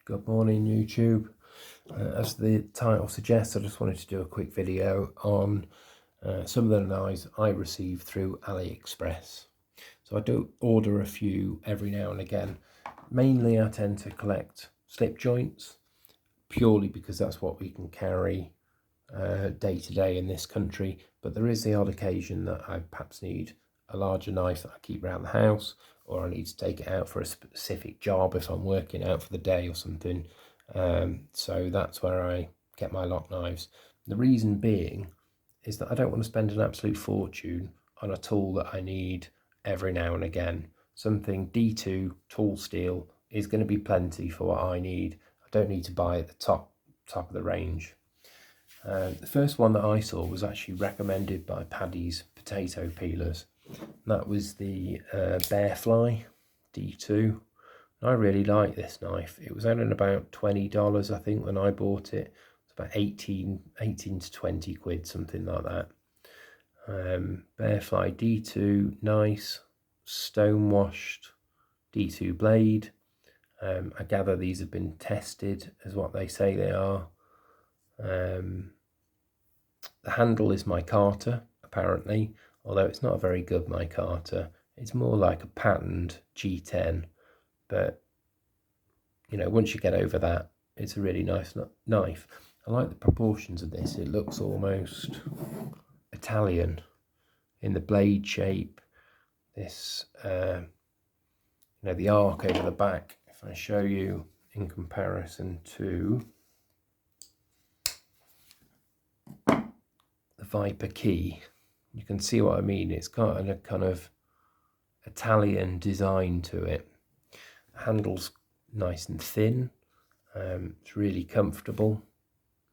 Good morning, YouTube. As the title suggests, I just wanted to do a quick video on some of the knives I received through AliExpress. So I do order a few every now and again. Mainly I tend to collect slip joints, purely because that's what we can carry day to day in this country. But there is the odd occasion that I perhaps need a larger knife that I keep around the house, or I need to take it out for a specific job if I'm working out for the day or something. So that's where I get my lock knives. The reason being is that I don't want to spend an absolute fortune on a tool that I need every now and again. Something D2 tool steel is going to be plenty for what I need. I don't need to buy at the top of the range. The first one that I saw was actually recommended by Paddy's potato peelers. That was the Bearfly D2. I really like this knife. It was only about $20, I think, when I bought it. It's about 18 to 20 quid, something like that. Bearfly D2, nice, stone washed D2 blade. I gather these have been tested as what they say they are. The handle is micarta, apparently, although it's not a very good micarta. It's more like a patterned G10, but you know, once you get over that, it's a really nice knife. I like the proportions of this. It looks almost Italian in the blade shape. This, you know, the arc over the back, if I show you in comparison to the Viper Key, you can see what I mean. It's got a kind of Italian design to it. The handle's nice and thin. It's really comfortable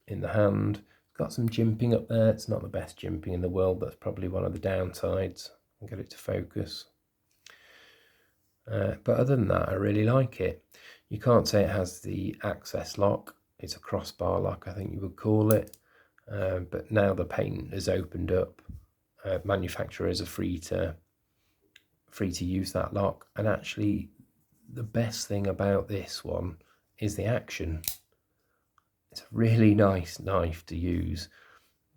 in the hand. It's got some jimping up there. It's not the best jimping in the world. That's probably one of the downsides. I'll get it to focus. But other than that, I really like it. You can't say it has the access lock. It's a crossbar lock, I think you would call it. But now the patent has opened up. Manufacturers are free to use that lock. And actually, the best thing about this one is the action. It's a really nice knife to use.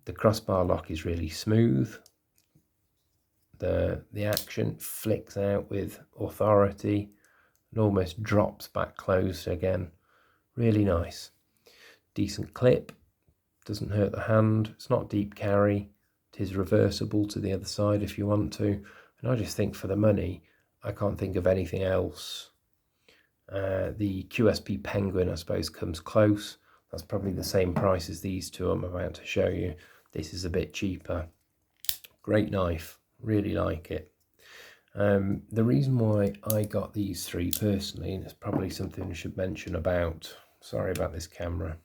The crossbar lock is really smooth. The action flicks out with authority and almost drops back closed again. Really nice. Decent clip. Doesn't hurt the hand. It's not deep carry. It is reversible to the other side if you want to. And I just think for the money, I can't think of anything else. The QSP Penguin, I suppose, comes close. That's probably the same price as these two I'm about to show you. This is a bit cheaper. Great knife. Really like it. The reason why I got these three personally, and it's probably something I should mention about, sorry about this camera.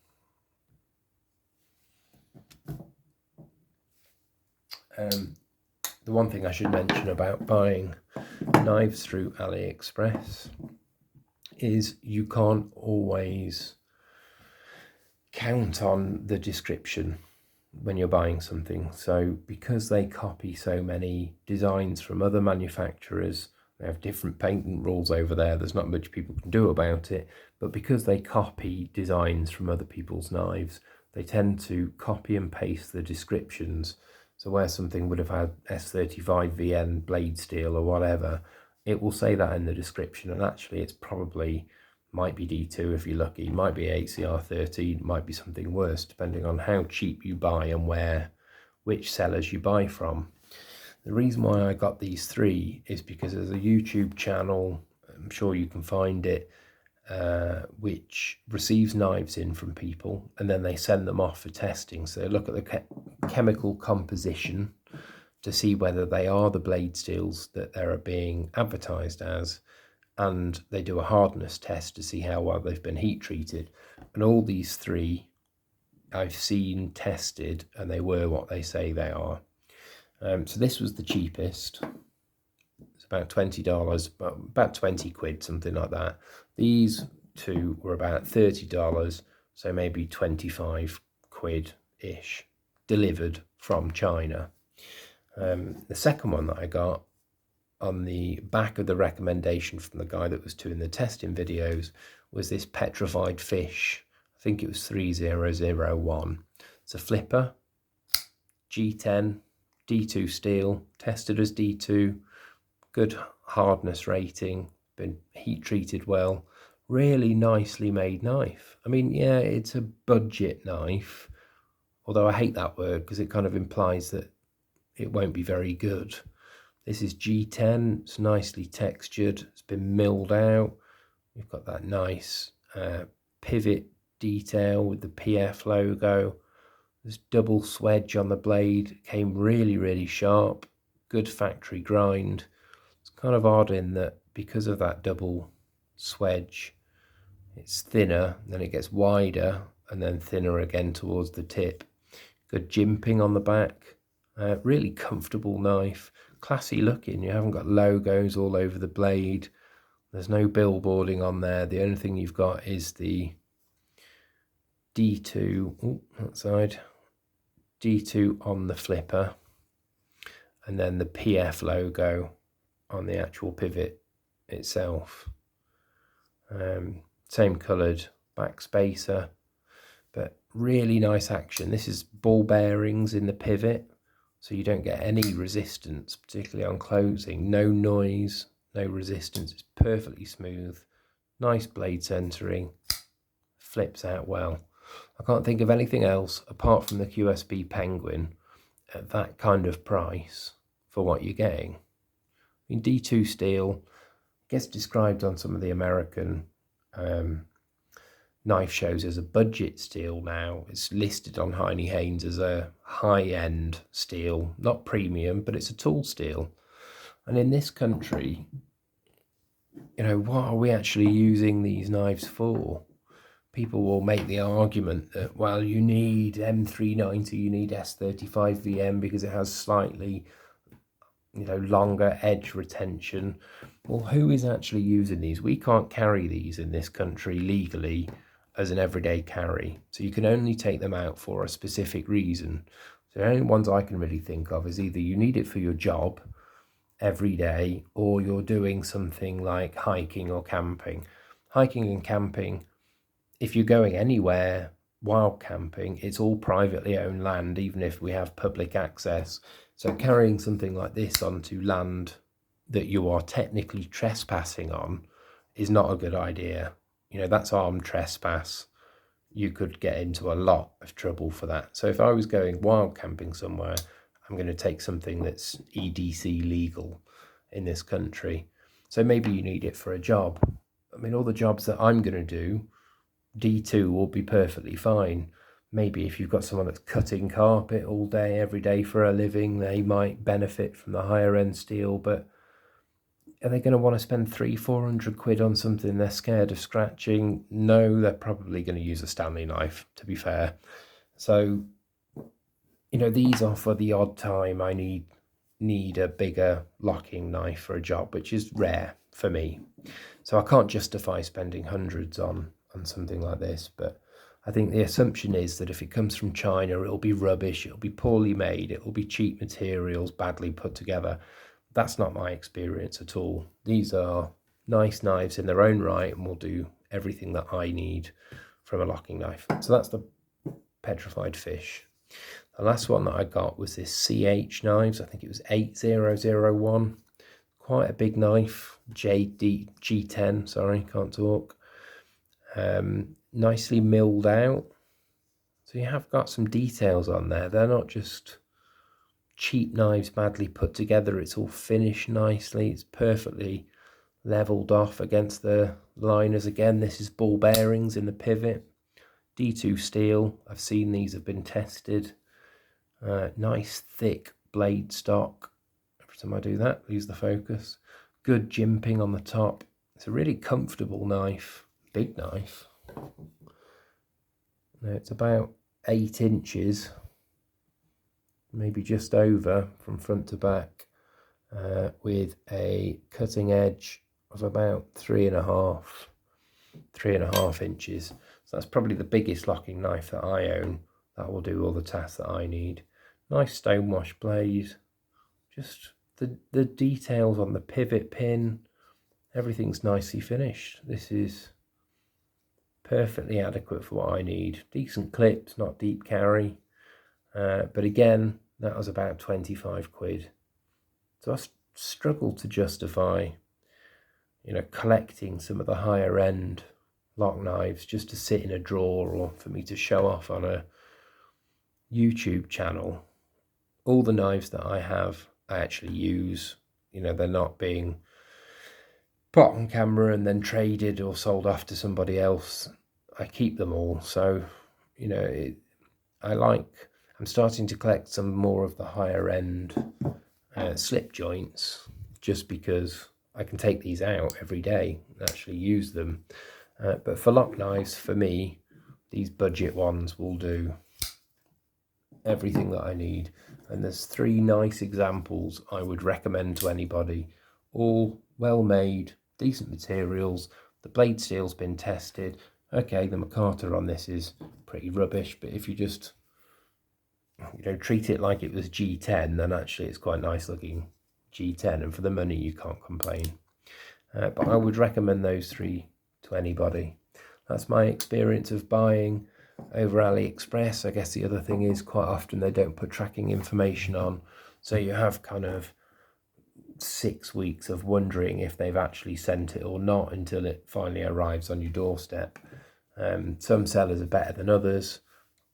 The one thing I should mention about buying knives through AliExpress is you can't always count on the description when you're buying something. So because they copy so many designs from other manufacturers, they have different patent rules over there. There's not much people can do about it, but because they copy designs from other people's knives, they tend to copy and paste the descriptions. So where something would have had S35VN blade steel or whatever, it will say that in the description, and actually it's probably might be D2 if you're lucky, might be HCR13, might be something worse, depending on how cheap you buy and which sellers you buy from. The reason why I got these three is because there's a YouTube channel, I'm sure you can find it, which receives knives in from people and then they send them off for testing. So they look at the chemical composition to see whether they are the blade steels that they're being advertised as, and they do a hardness test to see how well they've been heat treated. And all these three I've seen tested and they were what they say they are. So this was the cheapest. It's about $20, about 20 quid, something like that. These two were about $30, so maybe 25 quid-ish, delivered from China. The second one that I got, on the back of the recommendation from the guy that was doing the testing videos, was this petrified fish. I think it was 3001. It's a flipper, G10, D2 steel, tested as D2, good hardness rating, been heat treated well, really nicely made knife. I mean, yeah, it's a budget knife, although I hate that word because it kind of implies that it won't be very good. This is G10, it's nicely textured, it's been milled out. You've got that nice pivot detail with the PF logo. There's double swedge on the blade, it came really, really sharp, good factory grind. It's kind of odd in that because of that double swedge, it's thinner, then it gets wider, and then thinner again towards the tip. Good jimping on the back, really comfortable knife, classy looking. You haven't got logos all over the blade. There's no billboarding on there. The only thing you've got is the D2, that side, D2 on the flipper, and then the PF logo on the actual pivot itself. Same coloured back spacer, but really nice action. This is ball bearings in the pivot, so you don't get any resistance, particularly on closing. No noise, no resistance. It's perfectly smooth, nice blade centering, flips out well. I can't think of anything else apart from the QSB Penguin at that kind of price for what you're getting. I mean, D2 steel gets described on some of the American knife shows as a budget steel now. It's listed on Heine Haynes as a high-end steel, not premium, but it's a tool steel. And in this country, you know, what are we actually using these knives for? People will make the argument that, well, you need M390, you need S35VM because it has slightly, you know, longer edge retention. Well, who is actually using these? We can't carry these in this country legally as an everyday carry, so you can only take them out for a specific reason. So the only ones I can really think of is either you need it for your job every day, or you're doing something like hiking or camping. Hiking and camping, if you're going anywhere wild camping, it's all privately owned land, even if we have public access. So carrying something like this onto land that you are technically trespassing on is not a good idea. You know, that's armed trespass. You could get into a lot of trouble for that. So if I was going wild camping somewhere, I'm going to take something that's EDC legal in this country. So maybe you need it for a job. I mean, all the jobs that I'm going to do, D2 will be perfectly fine. Maybe if you've got someone that's cutting carpet all day, every day for a living, they might benefit from the higher end steel, but are they going to want to spend 300-400 quid on something they're scared of scratching? No, they're probably going to use a Stanley knife, to be fair. So, you know, these are for the odd time I need a bigger locking knife for a job, which is rare for me. So I can't justify spending hundreds on something like this, but I think the assumption is that if it comes from China, it'll be rubbish, it'll be poorly made, it'll be cheap materials, badly put together. That's not my experience at all. These are nice knives in their own right and will do everything that I need from a locking knife. So that's the petrified fish. The last one that I got was this CH knives. I think it was 8001. Quite a big knife, G10, sorry, can't talk. Nicely milled out. So you have got some details on there. They're not just cheap knives badly put together. It's all finished nicely. It's perfectly leveled off against the liners. Again, this is ball bearings in the pivot. D2 steel. I've seen these have been tested. Nice thick blade stock. Every time I do that, lose the focus. Good jimping on the top. It's a really comfortable knife. Big knife. Now it's about 8 inches, maybe just over from front to back, with a cutting edge of about 3.5 inches. So that's probably the biggest locking knife that I own. That will do all the tasks that I need. Nice stonewash blade. Just the details on the pivot pin. Everything's nicely finished. This is perfectly adequate for what I need. Decent clips, not deep carry. But again, that was about 25 quid. So I struggled to justify, collecting some of the higher end lock knives just to sit in a drawer or for me to show off on a YouTube channel. All the knives that I have, I actually use. They're not being put on camera and then traded or sold off to somebody else. I keep them all. So, I'm starting to collect some more of the higher end slip joints just because I can take these out every day and actually use them. But for lock knives, for me, these budget ones will do everything that I need. And there's 3 nice examples I would recommend to anybody. All well made, decent materials. The blade steel's been tested. Okay, the micarta on this is pretty rubbish, but if you just treat it like it was G10, then actually it's quite nice looking G10, and for the money you can't complain. But I would recommend those 3 to anybody. That's my experience of buying over AliExpress. I guess the other thing is quite often they don't put tracking information on, so you have kind of 6 weeks of wondering if they've actually sent it or not until it finally arrives on your doorstep. Some sellers are better than others.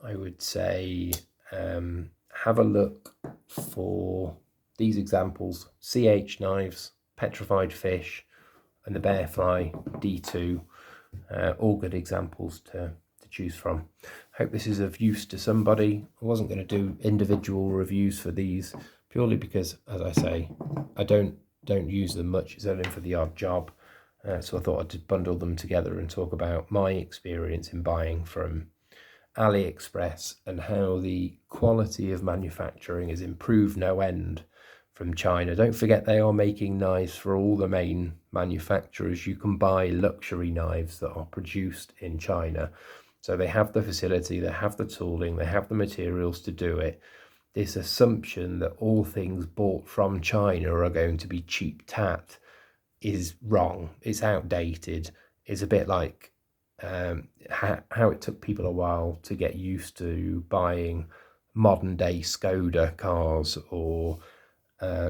I would say have a look for these examples: CH knives, petrified fish, and the Bearfly D2. All good examples to choose from. Hope this is of use to somebody. I wasn't going to do individual reviews for these purely because, as I say, I don't use them much. It's only for the odd job. So I thought I'd just bundle them together and talk about my experience in buying from AliExpress and how the quality of manufacturing has improved no end from China. Don't forget they are making knives for all the main manufacturers. You can buy luxury knives that are produced in China. So they have the facility, they have the tooling, they have the materials to do it. This assumption that all things bought from China are going to be cheap tat is wrong. It's outdated. It's a bit like how it took people a while to get used to buying modern day Skoda cars, or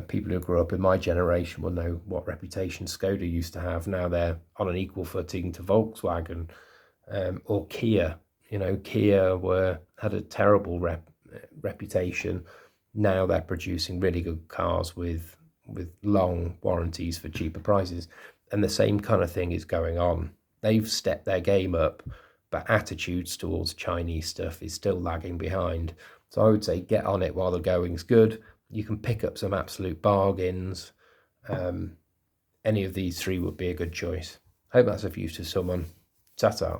people who grew up in my generation will know what reputation Skoda used to have. Now they're on an equal footing to Volkswagen or Kia. Kia had a terrible reputation. Now they're producing really good cars with long warranties for cheaper prices, and the same kind of thing is going on. They've stepped their game up, but attitudes towards Chinese stuff is still lagging behind. So I would say get on it while the going's good. You can pick up some absolute bargains. Any of these 3 would be a good choice. Hope that's of use to someone. Ta-ta.